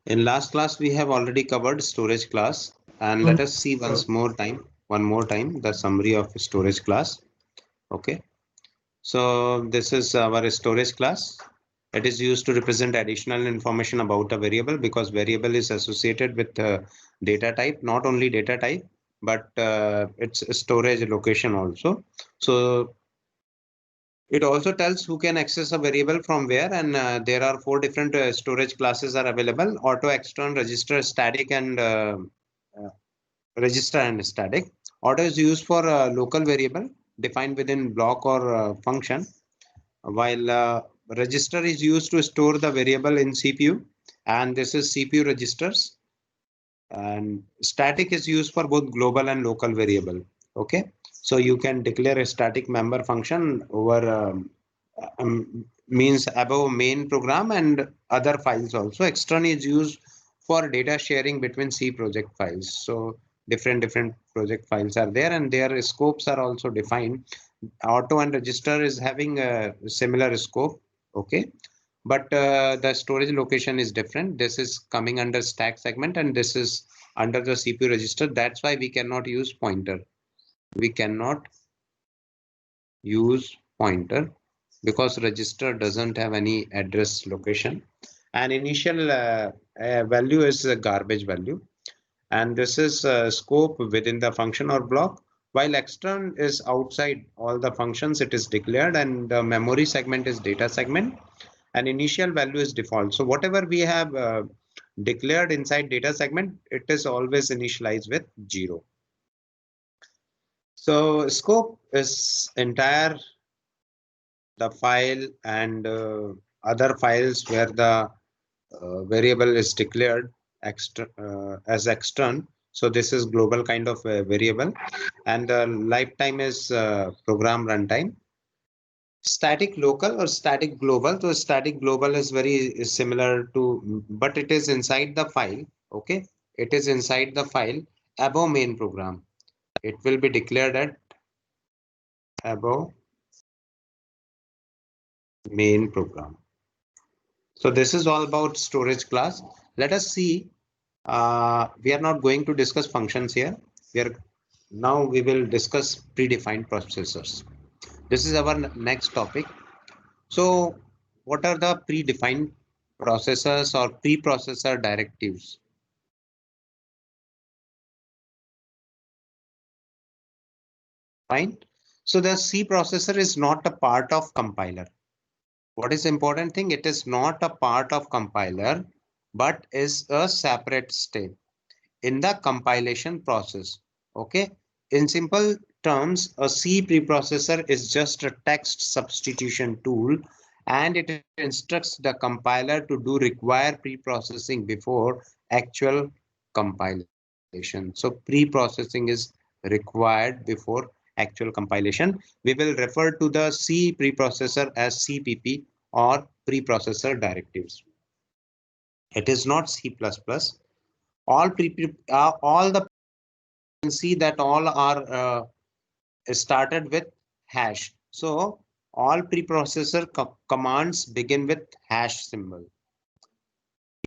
In last class, we have already covered storage class, and let us see one more time, the summary of storage class. Okay, so this is our storage class. It is used to represent additional information about a variable because variable is associated with data type, not only data type, but its storage location also. So it also tells who can access a variable from where, and there are four different storage classes are available: auto, extern, register, static, and uh, register and static. Auto is used for local variable defined within block or function, while register is used to store the variable in CPU, and this is CPU registers. And static is used for both global and local variable. Okay, so you can declare a static member function over means above main program and other files also. Extern is used for data sharing between C project files. So different project files are there, and their scopes are also defined. Auto and register is having a similar scope. Okay, but the storage location is different. This is coming under stack segment, and this is under the CPU register. That's why we cannot use pointer. We cannot use pointer because register doesn't have any address location, and initial value is a garbage value, and this is scope within the function or block, while extern is outside all the functions. It is declared, and the memory segment is data segment, and initial value is default. So whatever we have declared inside data segment, it is always initialized with 0. So scope is entire the file and other files where the variable is declared as extern. So this is global kind of variable, and the lifetime is program runtime. Static local or static global. So static global is very similar to, but it is inside the file. Okay, it is inside the file above main program. It will be declared at above main program. So this is all about storage class. Let us see. We are not going to discuss functions here. We will discuss predefined processors. This is our next topic. So what are the predefined processors or preprocessor directives? Fine. So the C processor is not a part of compiler. What is important thing? It is not a part of compiler, but is a separate step in the compilation process. Okay. In simple terms, a C preprocessor is just a text substitution tool, and it instructs the compiler to do require preprocessing before actual compilation. So preprocessing is required before actual compilation. We will refer to the C preprocessor as CPP or preprocessor directives. It is not C++. All the can see that all are started with hash. So all preprocessor commands begin with hash symbol.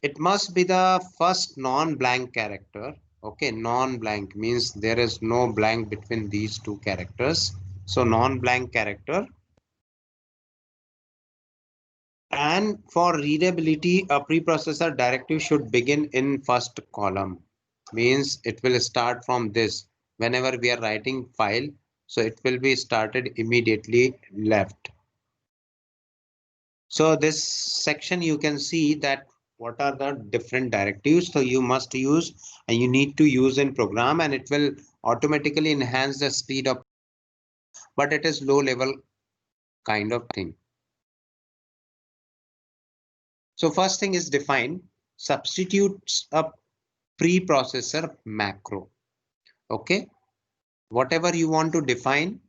It must be the first non-blank character. Okay, non-blank means there is no blank between these two characters. So non-blank character. And for readability, a preprocessor directive should begin in first column. Means it will start from this. Whenever we are writing file, so it will be started immediately left. So this section you can see that what are the different directives. So you must use and you need to use in program, and it will automatically enhance the speed of, but it is low level kind of thing. So first thing is define, substitutes a preprocessor macro. Okay, whatever you want to define,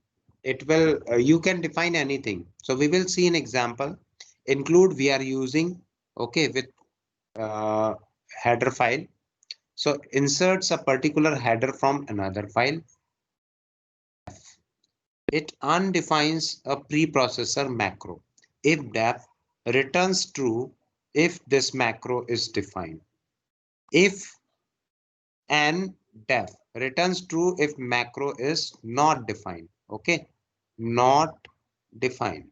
it will you can define anything. So we will see an example. Include we are using, okay, with header file. So inserts a particular header from another file. It undefines a preprocessor macro. If def returns true if this macro is defined. If and def returns true if macro is not defined. Okay, not defined.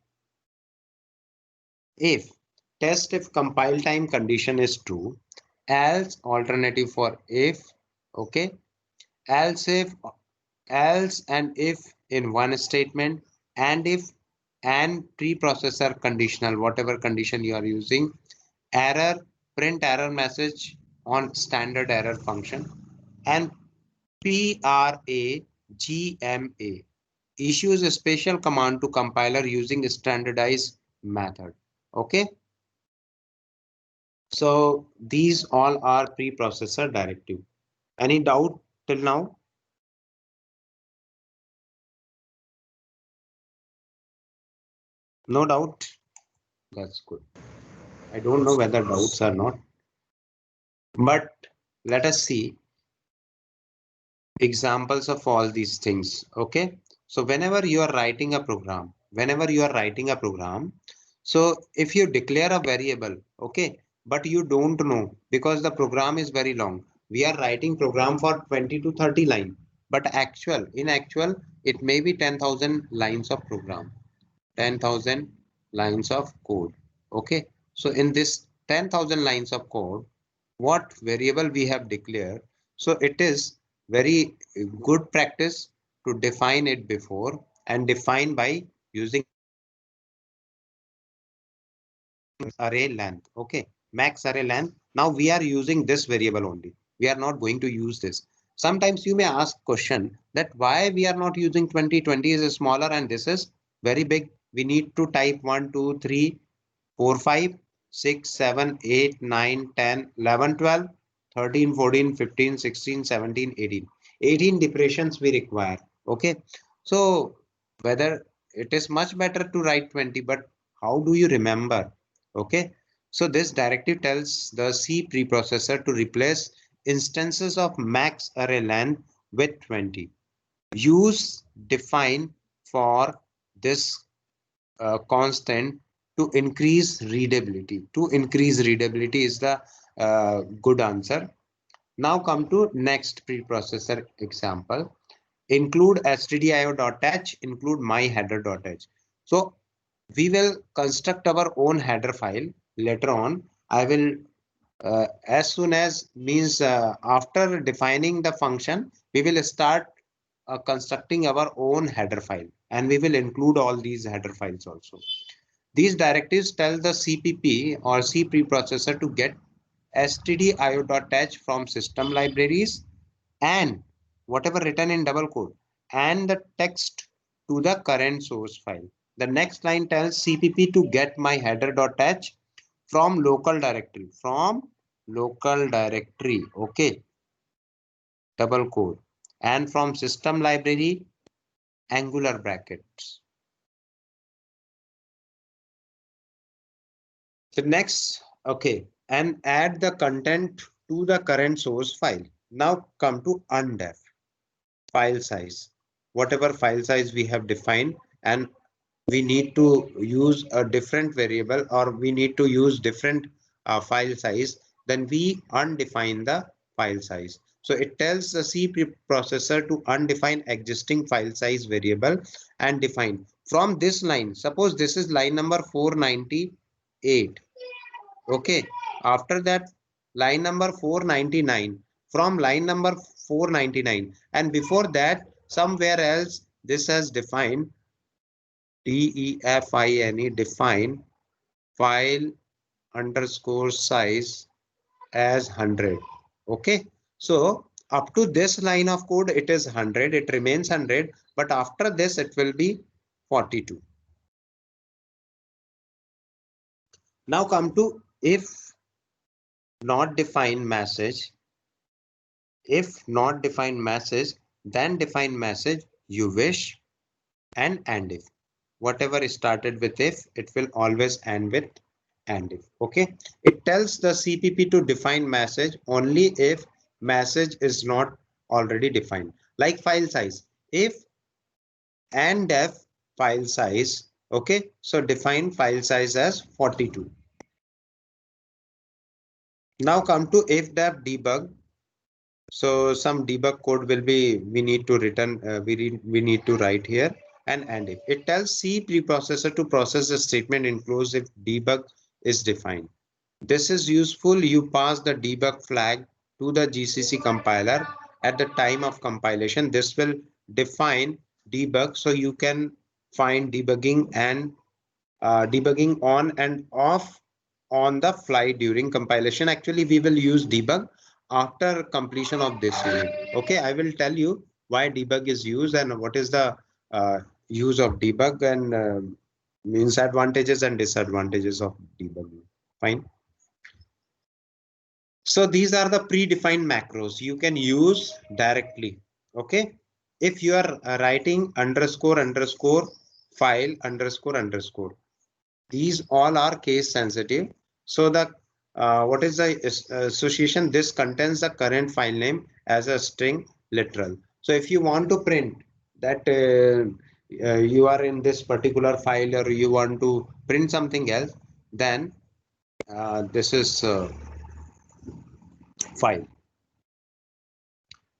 If test if compile time condition is true, else alternative for if, okay, else if, else and if in one statement, and if and preprocessor conditional, whatever condition you are using, error, print error message on standard error function, and PRAGMA issues a special command to compiler using standardized method. Okay, so these all are preprocessor directive. Any doubt till now? No doubt. That's good. I don't know whether doubts are not, but let us see examples of all these things. Okay, so whenever you are writing a program, so if you declare a variable, okay, but you don't know because the program is very long, we are writing program for 20 to 30 line, but in actual it may be 10,000 lines of program, 10,000 lines of code. Okay, so in this 10,000 lines of code, what variable we have declared, so it is very good practice to define it before and define by using array length. Okay, max array length. Now we are using this variable only, we are not going to use this. Sometimes you may ask question that why we are not using 20. 20 is smaller and this is very big, we need to type 1 2 3 4 5 6 7 8 9 10 11 12 13 14 15 16 17 18 18 depressions we require. Okay, so whether it is much better to write 20, but how do you remember? Okay, so this directive tells the C preprocessor to replace instances of max array length with 20. Use define for this constant to increase readability. To increase readability is the good answer. Now come to next preprocessor example. Include stdio.h, include myheader.h. So we will construct our own header file later on. I will as soon as means after defining the function, we will start constructing our own header file and we will include all these header files also. These directives tell the CPP or C preprocessor to get stdio.h from system libraries and whatever written in double quote and the text to the current source file. The next line tells CPP to get my header.h from local directory, okay, double quote, and from system library, angular brackets. So next, okay, and add the content to the current source file. Now come to undef file size. Whatever file size we have defined, and we need to use a different variable or we need to use different file size, then we undefine the file size. So it tells the C processor to undefine existing file size variable and define from this line. Suppose this is line number 498. Okay, after that line number 499, from line number 499 and before that somewhere else this has defined define define file underscore size as 100. Okay, so up to this line of code it is 100, it remains 100, but after this it will be 42. Now come to if not defined message. If not defined message, then define message you wish and end if. Whatever started with if, it will always end with and if. Okay, it tells the CPP to define message only if message is not already defined, like file size. If and def file size, okay, so define file size as 42. Now come to if def debug. So some debug code will be we need to return we need to write here and if it tells C preprocessor to process the statement enclosed if debug is defined. This is useful. You pass the debug flag to the GCC compiler at the time of compilation. This will define debug so you can find debugging and debugging on and off on the fly during compilation. Actually, we will use debug after completion of this unit. Okay, I will tell you why debug is used and what is the use of debug and means advantages and disadvantages of debugging. Fine. So these are the predefined macros you can use directly. Okay. If you are writing underscore underscore file underscore underscore, these all are case sensitive. So the what is the association? This contains the current file name as a string literal. So if you want to print that you are in this particular file or you want to print something else, then this is file.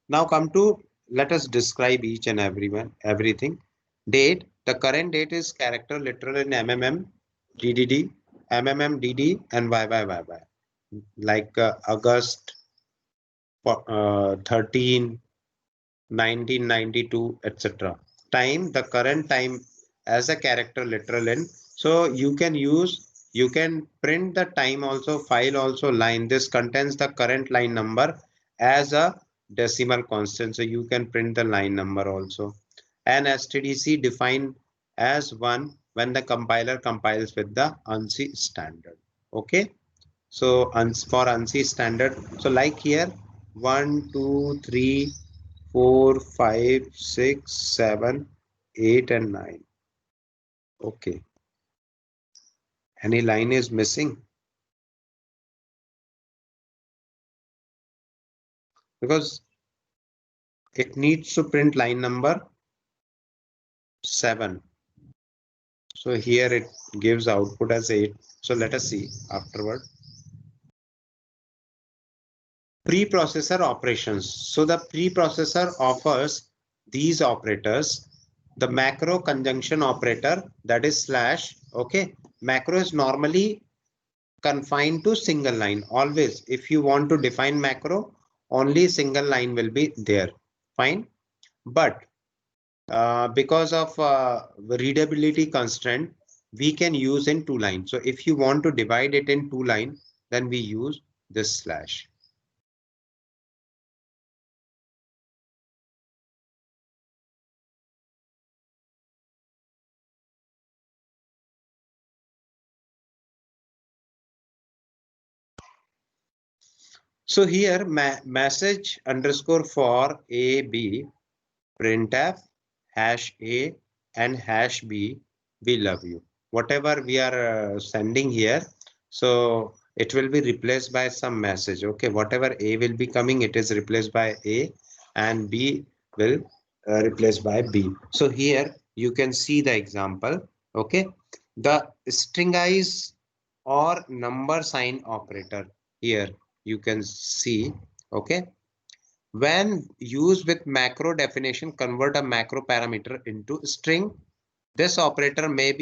Now come to let us describe each and everything. Date. The current date is character literal in MMM, DDD, MMM, DD, and YYYY. Like August 13, 1992, etc. Time. The current time as a character literal in. So you can print the time also, file also, line. This contains the current line number as a decimal constant. So you can print the line number also. And stdc defined as 1 when the compiler compiles with the ANSI standard. Okay. So for ANSI standard, so like here 1, 2, 3, 4, 5, 6, 7, 8, and 9. Okay. Any line is missing? Because it needs to print line number 7. So here it gives output as 8. So let us see afterward. Preprocessor operations. So the preprocessor offers these operators. The macro conjunction operator, that is slash. Okay. Macro is normally confined to single line. Always, if you want to define macro, only single line will be there. Fine. But because of readability constraint, we can use in 2 lines. So if you want to divide it in 2 lines, then we use this slash. So here message underscore for a b printf hash a and hash b, we love you. Whatever we are sending here, so it will be replaced by some message. Okay, whatever a will be coming, it is replaced by a and b will replaced by b. So here you can see the example. Okay, the stringize or number sign operator here you can see. Okay, when used with macro definition, convert a macro parameter into string. This operator may be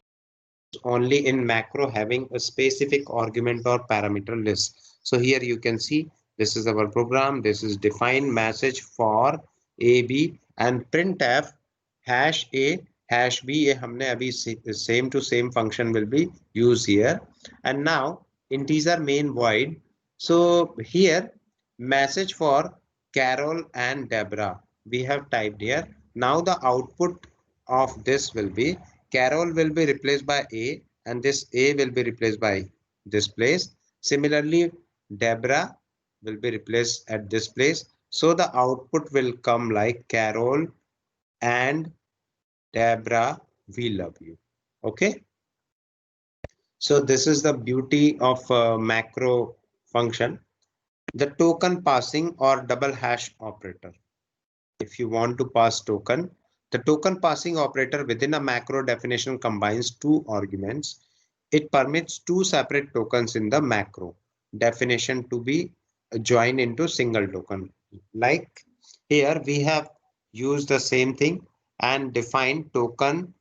used only in macro having a specific argument or parameter list. So here you can see this is our program. This is define message for AB and printf hash A hash B. हमने अभी same to same function will be used here. And now integer main void. So here message for Carol and Deborah we have typed here. Now the output of this will be Carol will be replaced by A and this A will be replaced by this place. Similarly, Deborah will be replaced at this place. So the output will come like Carol and Deborah, we love you. Okay. So this is the beauty of macro function. The token passing or double hash operator. If you want to pass token, the token passing operator within a macro definition combines 2 arguments. It permits 2 separate tokens in the macro. definition to be joined into single token. Like here we have used the same thing and defined token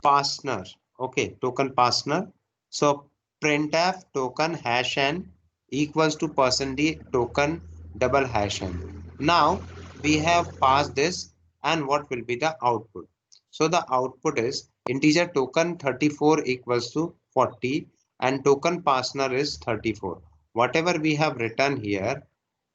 partner. Okay, token partner. So printf token hash n equals to %d token double hash n. Now we have passed this, and what will be the output? So the output is integer token 34 equals to 40 and token partner is 34. Whatever we have written here,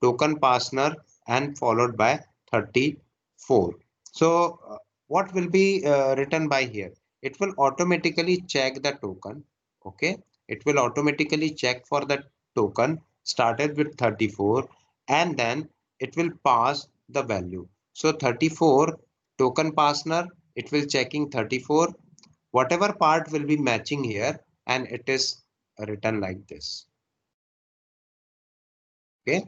token partner and followed by 34. So what will be written by here? It will automatically check the token. Okay, it will automatically check for the token started with 34 and then it will pass the value. So 34 token partner, it will checking 34, whatever part will be matching here, and it is written like this. Okay,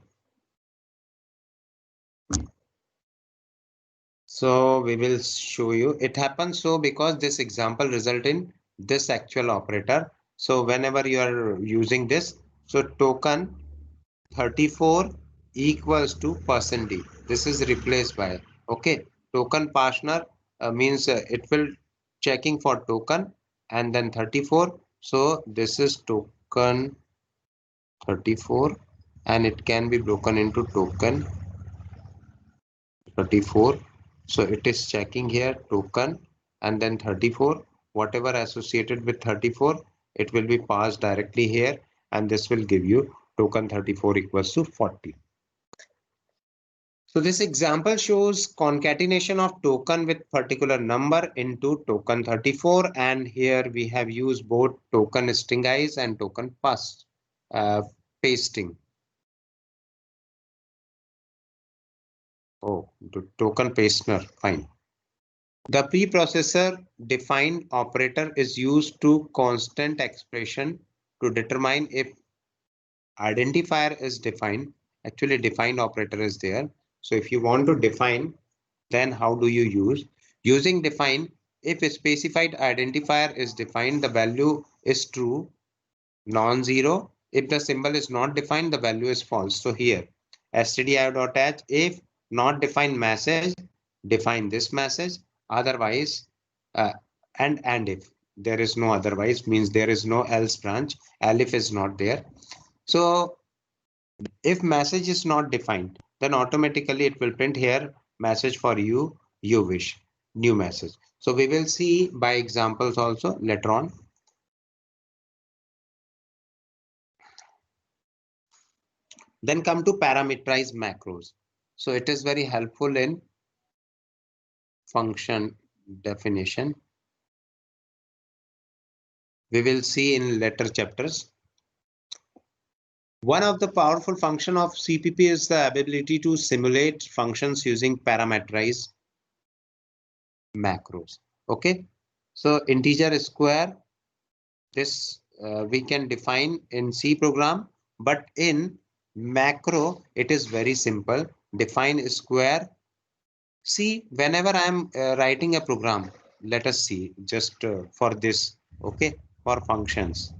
so we will show you. It happens so because this example result in this actual operator. So whenever you are using this, so token 34 equals to %d. This is replaced by, okay, token partner means it will checking for token and then 34. So this is token 34 and it can be broken into token 34. So it is checking here token and then 34, whatever associated with 34, it will be passed directly here and this will give you token 34 equals to 40. So this example shows concatenation of token with particular number into token 34, and here we have used both token stringize and token pasting. Oh, the token pastener, fine. The preprocessor defined operator is used to constant expression to determine if identifier is defined. Actually, defined operator is there. So if you want to define, then how do you use? Using define, if a specified identifier is defined, the value is true, non-zero. If the symbol is not defined, the value is false. So here, stdio.h, if not defined message, define this message. Otherwise, uh, and if there is no otherwise, means there is no else branch, elif is not there. So if message is not defined, then automatically it will print here message for you, you wish, new message. So we will see by examples also later on. Then come to parameterize macros. So it is very helpful in function definition. We will see in later chapters. One of the powerful function of CPP is the ability to simulate functions using parameterized macros. Okay, so integer square, this we can define in C program, but in macro it is very simple. Define square. See, whenever I am writing a program, let us see just for this, okay, for functions.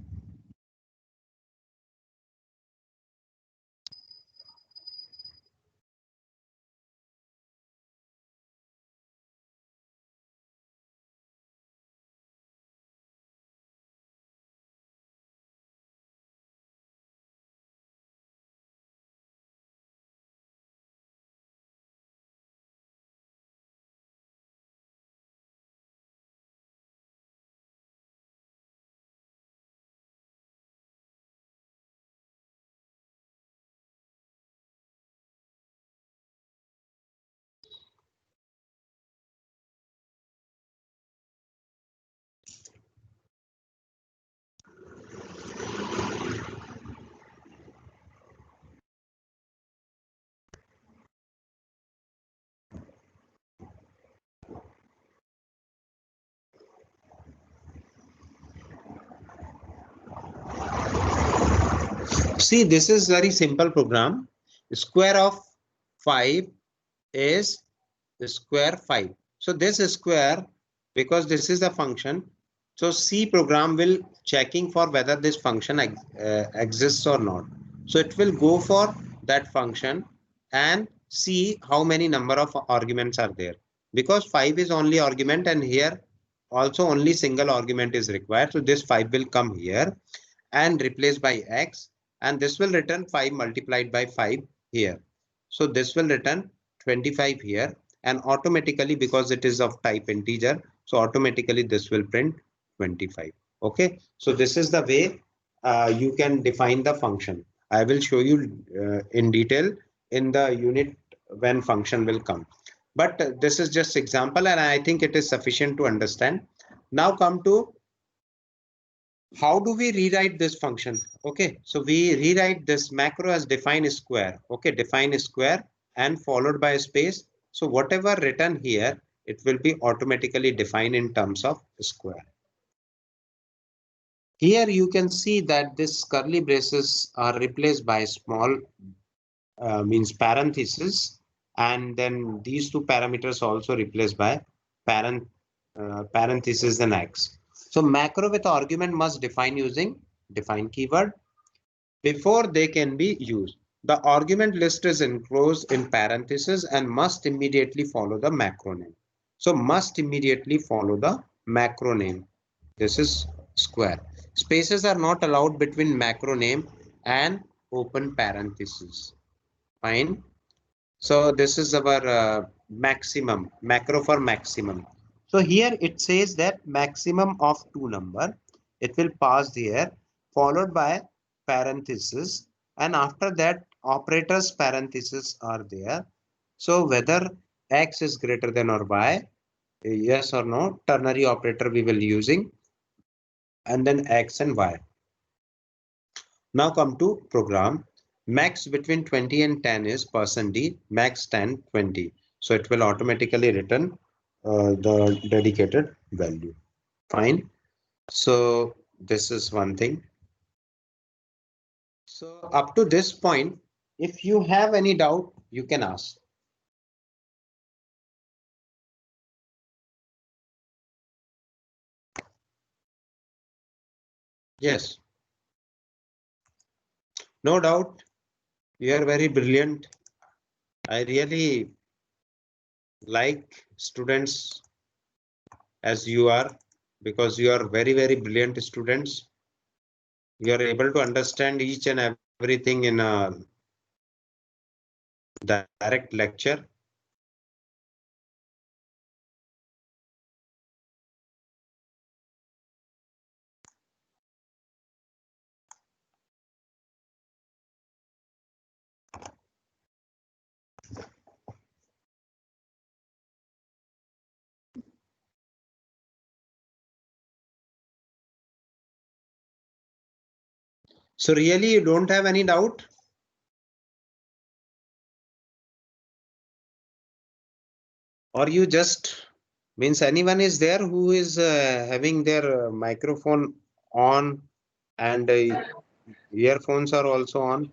See, this is very simple program. Square of 5 is square 5. So this square, because this is a function, so C program will checking for whether this function exists or not. So it will go for that function and see how many number of arguments are there, because 5 is only argument and here also only single argument is required. So this 5 will come here and replaced by x, and this will return 5 multiplied by 5 here. So this will return 25 here, and automatically, because it is of type integer, so automatically this will print 25. Okay, so this is the way you can define the function. I will show you in detail in the unit when function will come, but this is just example and I think it is sufficient to understand. Now come to how do we rewrite this function? Okay, so we rewrite this macro as define square. Okay, define square and followed by a space. So whatever written here, it will be automatically defined in terms of square. Here you can see that this curly braces are replaced by small means parenthesis, and then these two parameters also replaced by parenthesis and x. So macro with argument must define using define keyword before they can be used. The argument list is enclosed in parentheses and must immediately follow the macro name. So must immediately follow the macro name. This is square. Spaces are not allowed between macro name and open parentheses. Fine. So this is our maximum, macro for maximum. So here it says that maximum of 2 number, it will pass here followed by parenthesis, and after that operators parenthesis are there. So whether x is greater than or y, yes or no, ternary operator we will using, and then x and y. Now come to program. Max between 20 and 10 is %d, max 10, 20. So it will automatically return the dedicated value. Fine. So this is one thing. So up to this point, if you have any doubt, you can ask. Yes. No doubt. You are very brilliant. I really like students as you are, because you are very, very brilliant students. You are able to understand each and everything in a direct lecture. So really, you don't have any doubt? Or you just means anyone is there who is having their microphone on and earphones are also on?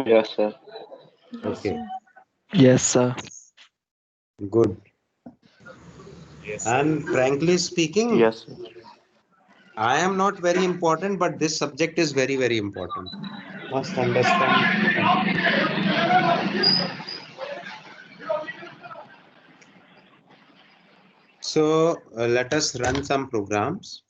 Yes, sir. Okay, Yes, sir. good. And frankly speaking, Yes, sir. I am not very important, but this subject is very, very important. Must understand. So let us run some programs.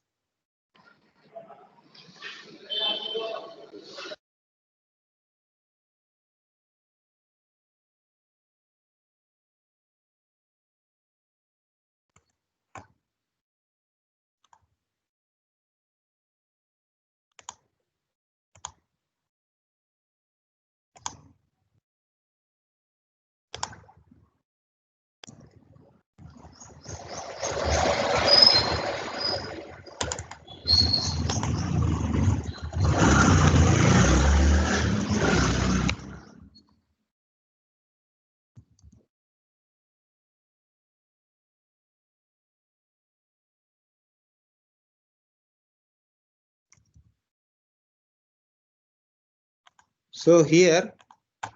So here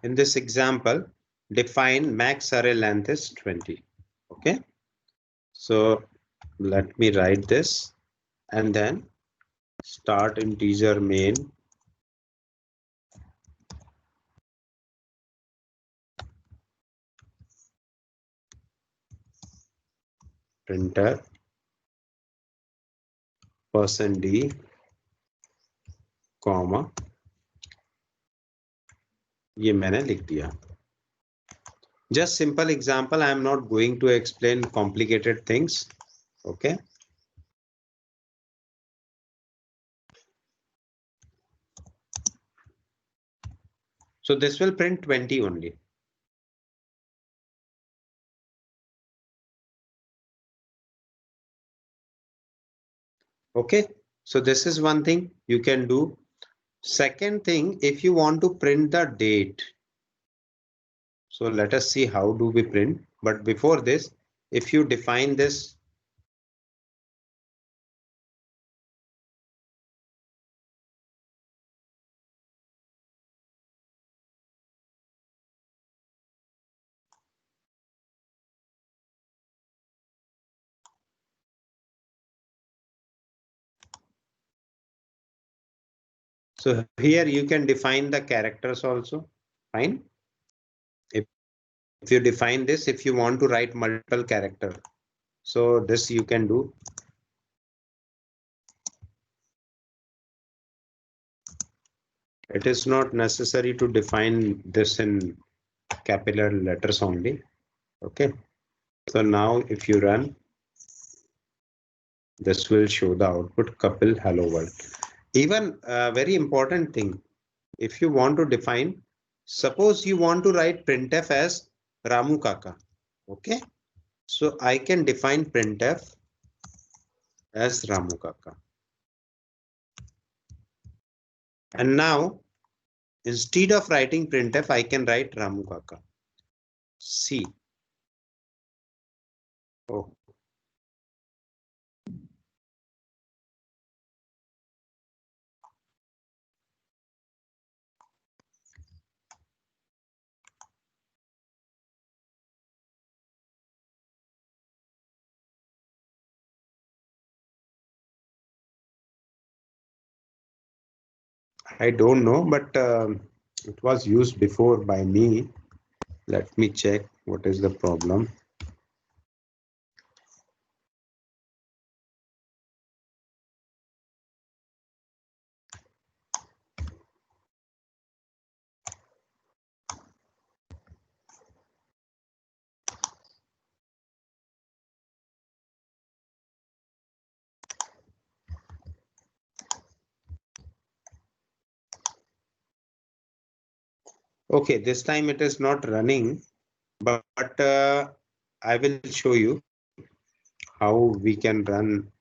in this example, define max array length is 20. Okay. So let me write this and then start integer main printer %d comma ये मैंने लिख दिया. Just simple example. I am not going to explain complicated things. Okay. So this will print 20 only. Okay. So this is one thing you can do. Second thing, if you want to print the date. So let us see how do we print. But before this, if you define this. So here you can define the characters also. Fine. If you define this, if you want to write multiple character. So this you can do. It is not necessary to define this in capital letters only. Okay. So now if you run, this will show the output Kapil hello world. Even a very important thing, if you want to define, suppose you want to write printf as Ramu Kaka. Okay. So I can define printf as Ramu Kaka. And now instead of writing printf, I can write Ramu Kaka. C. Oh. I don't know, but it was used before by me. Let me check what is the problem. Okay, this time it is not running, but I will show you how we can run.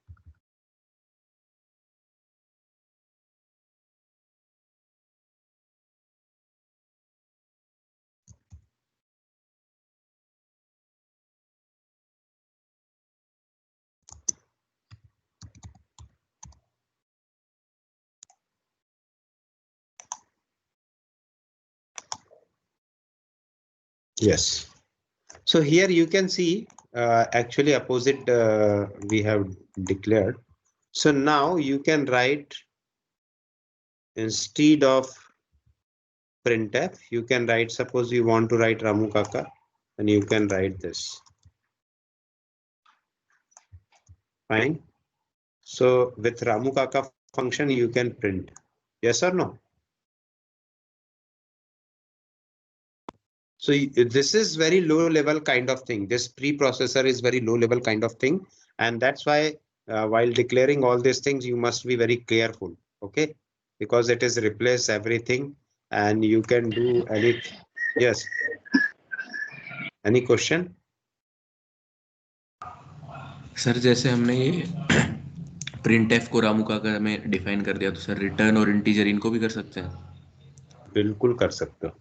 Yes. So here you can see actually opposite we have declared. So now you can write instead of printf, you can write, suppose you want to write Ramu Kaka, and you can write this. Fine. So with Ramu Kaka function, you can print. Yes or no? So this is very low level kind of thing. This preprocessor is very low level kind of thing. And that's why while declaring all these things, you must be very careful. Okay. Because it is replace everything and you can do anything. Yes. Any question? Sir जैसे हमने ये print F को रामू काका में define कर दिया तो sir return और इंटीजर इनको भी कर सकते हैं? बिल्कुल कर सकते हो.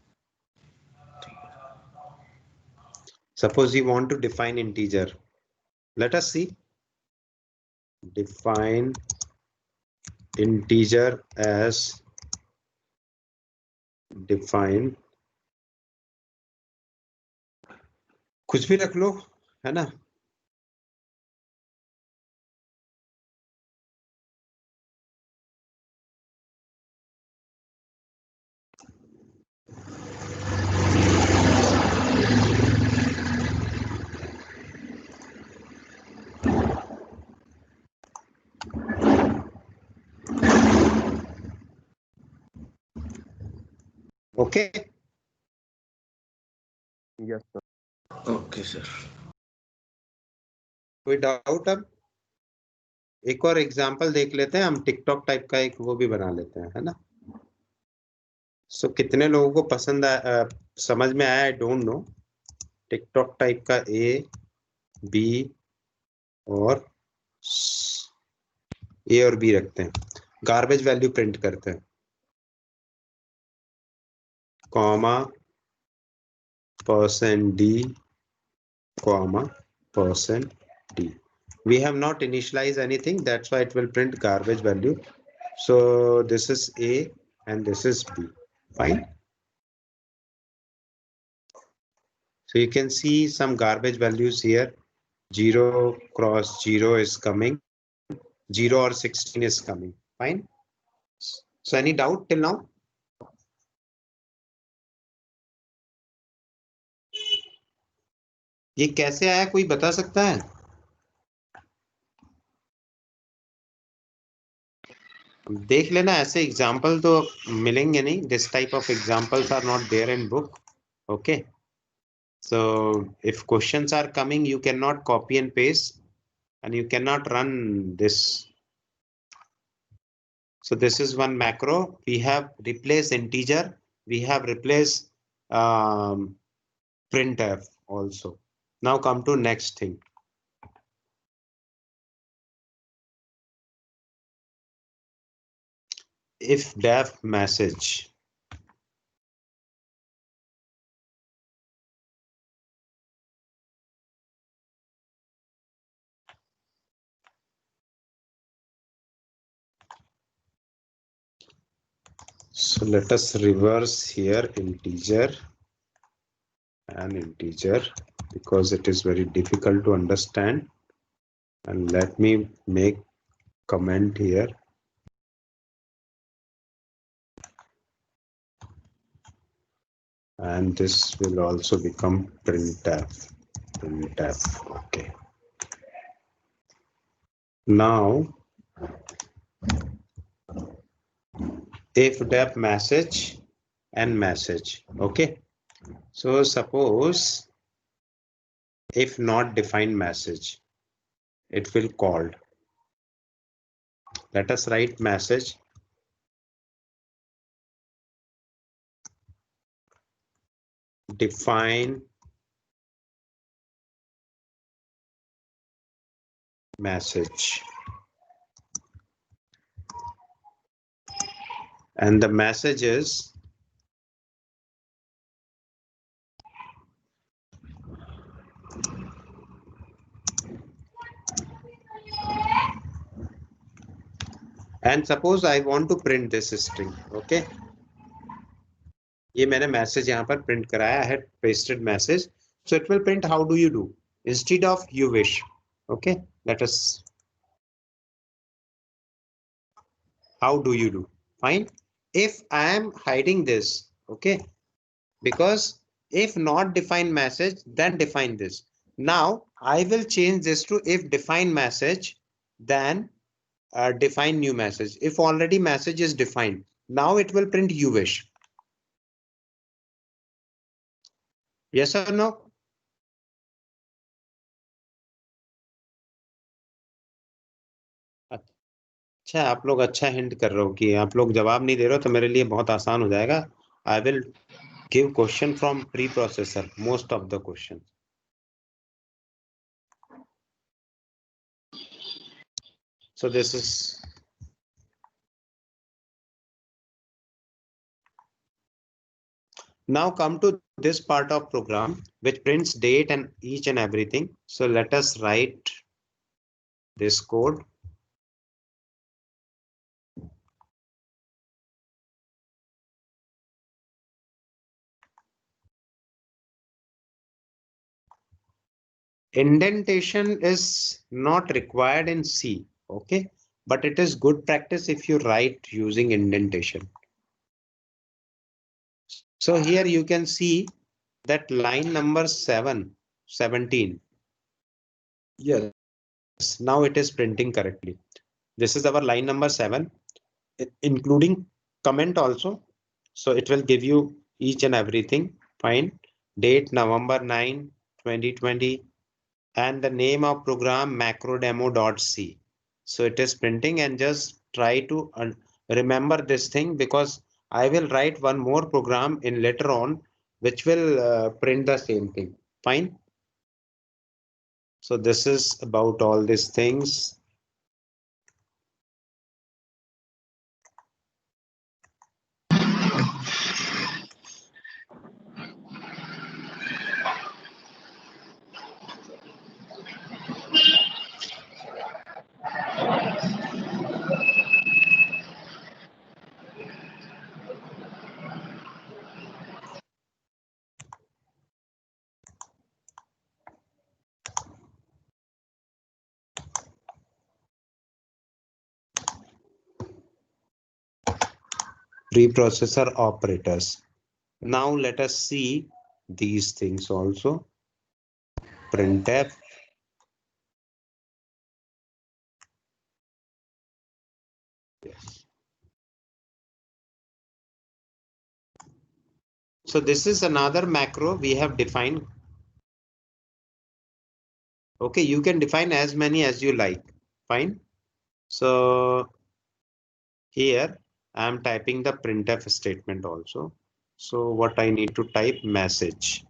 Suppose you want to define integer. Let us see. Define integer as define. कुछ भी रख लो, है ना? Okay. Yes, sir. Okay sir. कोई डाउट? अब एक और एग्जांपल देख लेते हैं हम, टिकटॉक टाइप का एक वो भी बना लेते हैं, है ना। सो कितने लोगों को पसंद आया, समझ में आया, I don't know. TikTok type का ए बी और ए और बी रखते हैं, गार्बेज वैल्यू प्रिंट करते हैं, comma %d, comma %d. We have not initialized anything, that's why it will print garbage value. So this is A and this is B. Fine. So you can see some garbage values here. 0 cross 0 is coming. 0 or 16 is coming. Fine. So any doubt till now? ये कैसे आया, कोई बता सकता है? देख लेना, ऐसे एग्जाम्पल तो मिलेंगे नहीं. This type of examples are not there in book. Okay. So if questions are coming, you cannot copy and paste and you cannot run this. So this is one macro. We have replaced integer. We have replaced printf also. Now come to next thing. If def message. So let us reverse here integer and integer because it is very difficult to understand. And let me make comment here. And this will also become printf. Okay. Now if def message and message. Okay. So suppose if not defined message, it will called. Let us write message define message, and the message is and suppose I want to print this string. Okay. ये मैंने message यहाँ पर print कराया है, pasted message. So it will print. How do you do? Instead of you wish. Okay. Let us. How do you do? Fine. If I am hiding this, okay, because if not define message, then define this. Now I will change this to if define message, then define new message. If already message is defined, now it will print you wish. Yes or no? अच्छा, आप लोग अच्छा hint कर रहे हो कि आप लोग जवाब नहीं दे रहे हो, तो मेरे लिए बहुत आसान हो जाएगा. I will give question from pre processor, most of the question. So this is now come to this part of program which prints date and each and everything. So let us write this code. Indentation is not required in C, okay, but it is good practice if you write using indentation. So here you can see that line number 17. Yes, now it is printing correctly. This is our line number 7, including comment also. So it will give you each and everything. Fine. Date November 9, 2020, and the name of program macrodemo.c. So it is printing, and just try to remember this thing, because I will write one more program in later on which will print the same thing. Fine. So this is about all these things. Preprocessor operators. Now let us see these things also. Printf. Yes. So this is another macro we have defined. Okay, you can define as many as you like. Fine. So here I am typing the printf statement also. So what I need to type, message.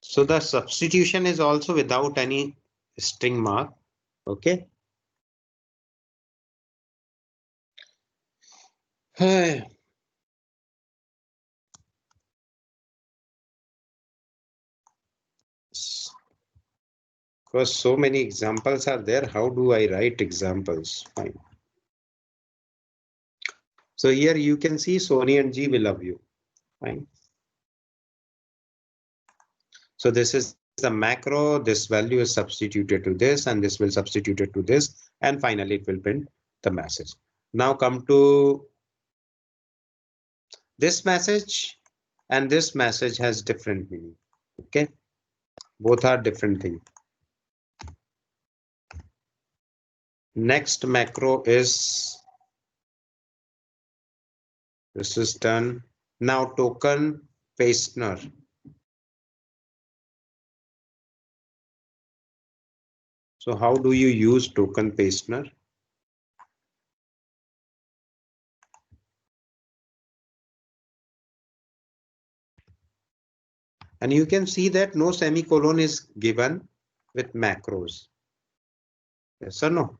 So the substitution is also without any string mark. Okay. Because so many examples are there, how do I write examples? Fine. So here you can see Sony and G will love you. Fine. So this is the macro, this value is substituted to this, and this will substitute it to this, and finally it will print the message. Now come to this message, and this message has different meaning. Okay, both are different things. Next macro is, this is done. Now token pastener. So how do you use token pastener? And you can see that no semicolon is given with macros. Yes or no?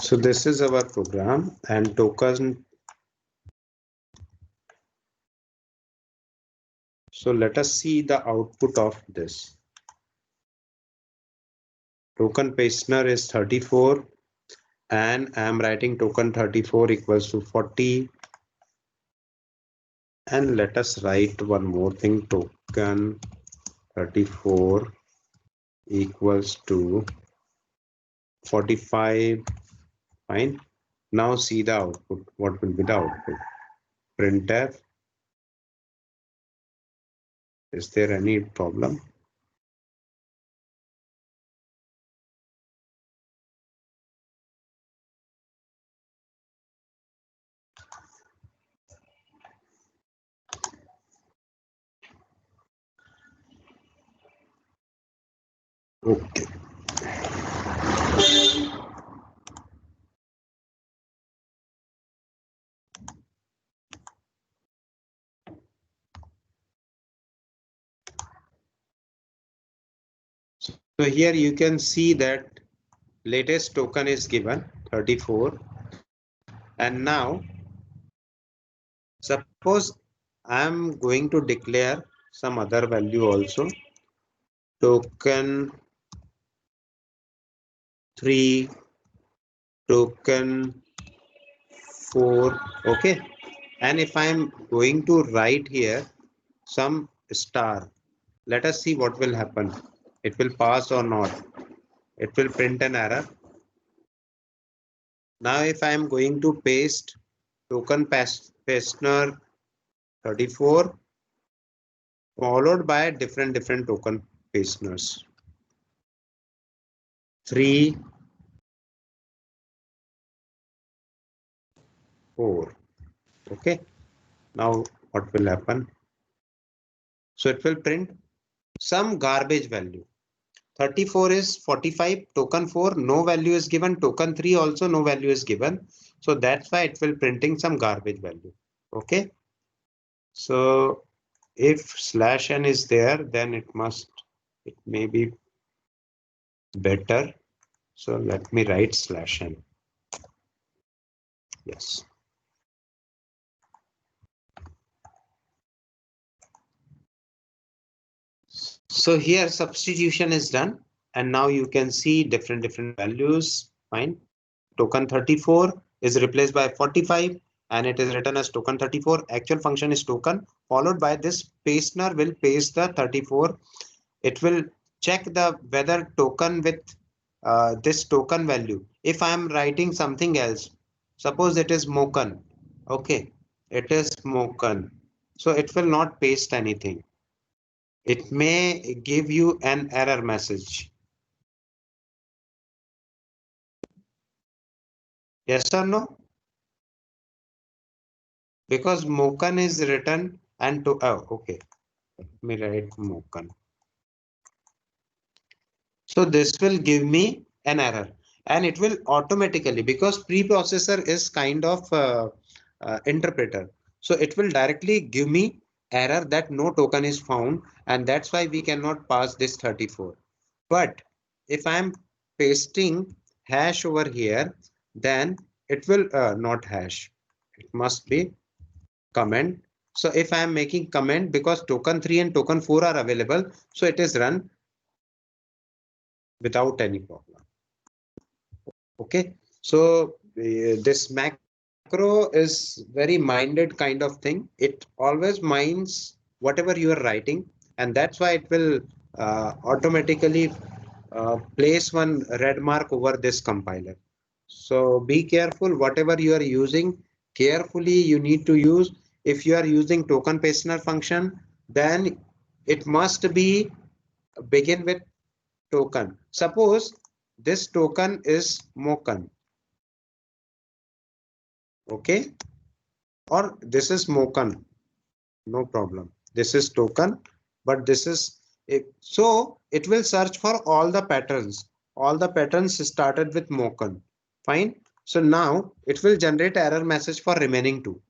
So this is our program, and token. So let us see the output of this. Token pastener is 34, and I am writing token 34 equals to 40. And let us write one more thing, token 34 equals to 45. Fine. Now see the output. What will be the output? Printf. Is there any problem? Okay. So here you can see that latest token is given 34, and now suppose I am going to declare some other value also. Token 3, token 4. Okay. And if I'm going to write here some star, let us see what will happen. It will pass or not. It will print an error. Now if I am going to paste token Pastner 34 followed by different token Pastners 3, 4. Okay. Now what will happen? So it will print some garbage value. 34 is 45, token 4, no value is given, token 3 also no value is given. So that's why it will printing some garbage value. Okay. So if /n is there, then it may be better. So let me write /n. Yes. So here substitution is done. And now you can see different values. Fine. Token 34 is replaced by 45 and it is written as token 34. Actual function is token followed by this pastener will paste the 34. It will check the whether token with this token value. If I am writing something else, suppose it is Mokan. Okay, it is Mokan. So it will not paste anything. It may give you an error message. Yes or no? Because Mokan is written and to okay. Let me write Mokan. So this will give me an error and it will automatically, because preprocessor is kind of interpreter. So it will directly give me error that no token is found, and that's why we cannot pass this 34. But if I'm pasting hash over here, then it will not hash. It must be comment. So if I am making comment, because token 3 and token 4 are available, so it is run without any problem. Okay, so this macro is very minded kind of thing. It always minds whatever you are writing, and that's why it will automatically place one red mark over this compiler. So be careful, whatever you are using, carefully you need to use. If you are using token pastener function, then it must be begin with token. Suppose this token is Mokan. Okay, or this is Mokan. No problem. This is token, but this is it. So it will search for all the patterns. All the patterns started with Mokan. Fine. So now it will generate error message for remaining two.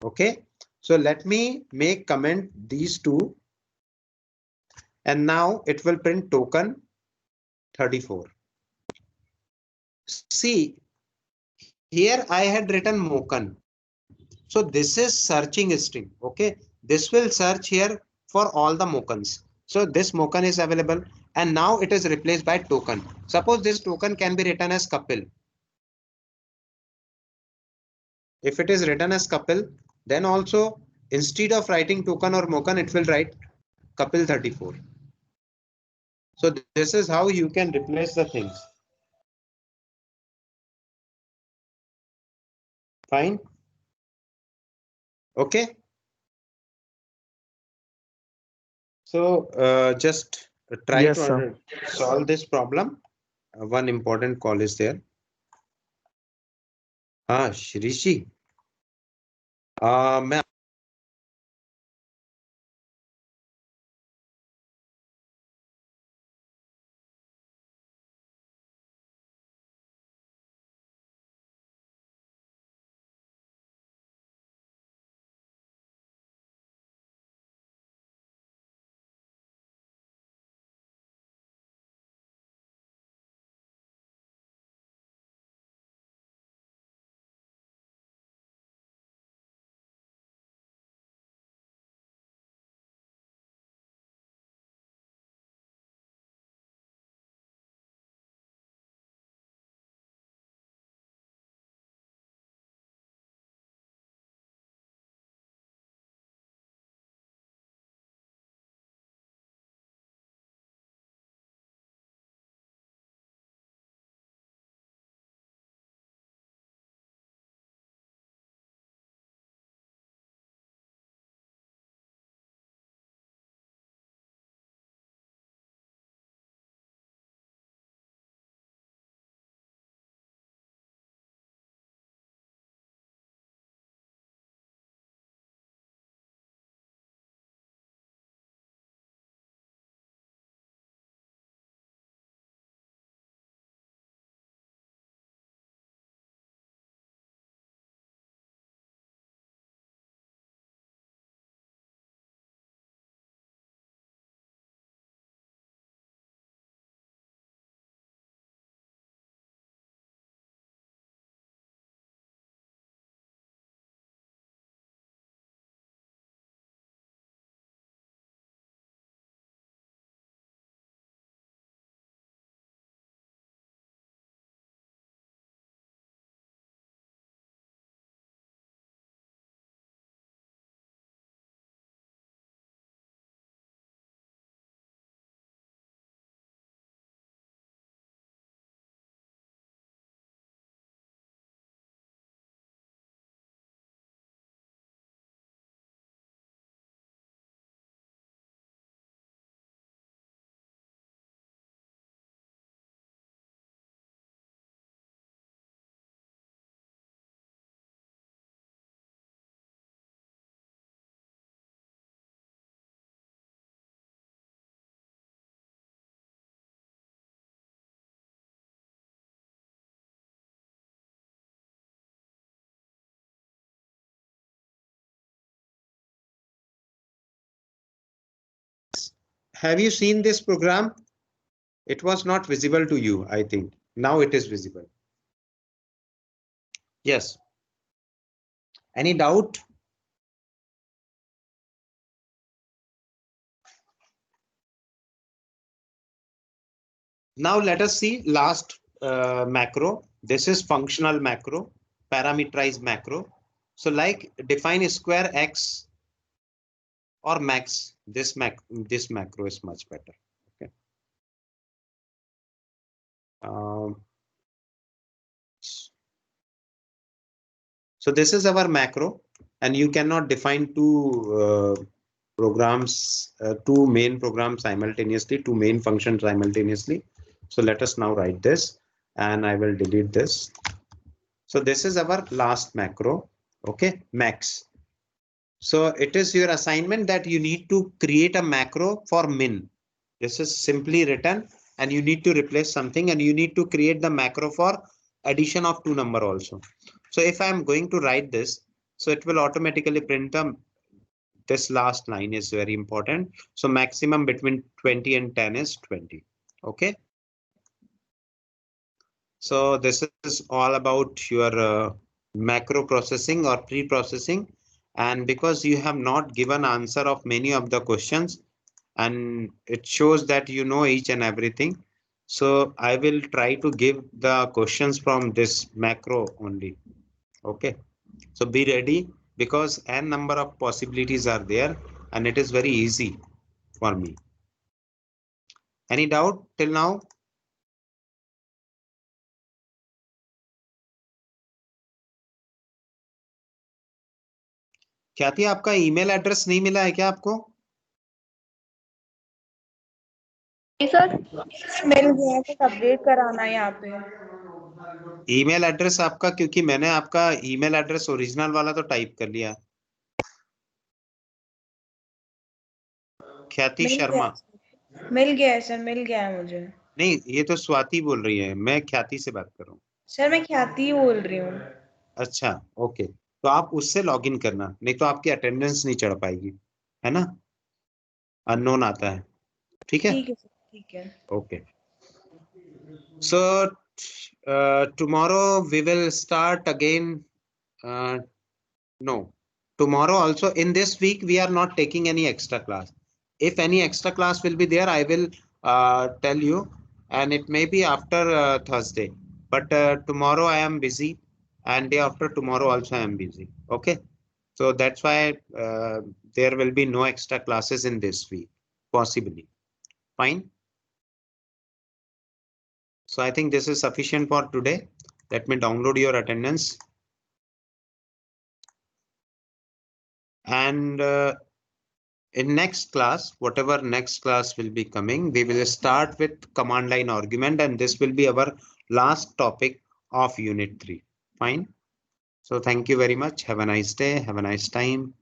Okay. So let me make comment these two. And now it will print token 34. See, here I had written Mokan. So this is searching string. Okay. This will search here for all the Mokans. So this Mokan is available and now it is replaced by token. Suppose this token can be written as Kapil. If it is written as Kapil, then also instead of writing token or Mokan, it will write Kapil 34. So this is how you can replace the things. Fine. Okay. So just try Yes, sir. to solve this problem. One important call is there. हाँ श्रीजी मैं have you seen this program? It was not visible to you, I think. Now it is visible. Yes. Any doubt? Now let us see last macro. This is functional macro, parameterized macro. So like define square x or max. This macro is much better. Okay. So this is our macro, and you cannot define two programs, two main programs simultaneously, two main functions simultaneously. So let us now write this, and I will delete this. So this is our last macro, okay, max. So it is your assignment that you need to create a macro for min. This is simply written, and you need to replace something, and you need to create the macro for addition of two number also. So if I am going to write this, so it will automatically print this last line is very important. So maximum between 20 and 10 is 20. Okay. So this is all about your macro processing or pre-processing. And because you have not given answer of many of the questions, and it shows that you know each and everything. So I will try to give the questions from this macro only. Okay. So be ready, because n number of possibilities are there, and it is very easy for me. Any doubt till now? ख्याति, आपका email address नहीं मिला है क्या आपको? Sir मिल गया, तो update कराना है यहाँ पे ईमेल एड्रेस आपका, क्योंकि मैंने आपका ईमेल एड्रेस ओरिजिनल वाला तो टाइप कर लिया। ख्याति शर्मा। मिल गया है सर, मिल गया है मुझे। नहीं, ये तो स्वाति बोल रही है, मैं ख्याति से बात कर रहा हूँ। सर मैं ख्याति ही बोल रही हूँ। अच्छा, ओके, तो आप उससे लॉगिन करना, नहीं तो आपकी अटेंडेंस नहीं चढ़ पाएगी, है ना? अननोन आता है, ठीक है? ठीक है। Okay, so tomorrow we will start again. No, tomorrow also. In this week we are not taking any extra class. If any extra class will be there, I will tell you, and it may be after Thursday. But tomorrow I am busy, and day after tomorrow also I am busy. Okay, so that's why there will be no extra classes in this week, possibly. Fine. So I think this is sufficient for today. Let me download your attendance. And in next class, whatever next class will be coming, we will start with command line argument, and this will be our last topic of unit 3. Fine. So thank you very much. Have a nice day. Have a nice time.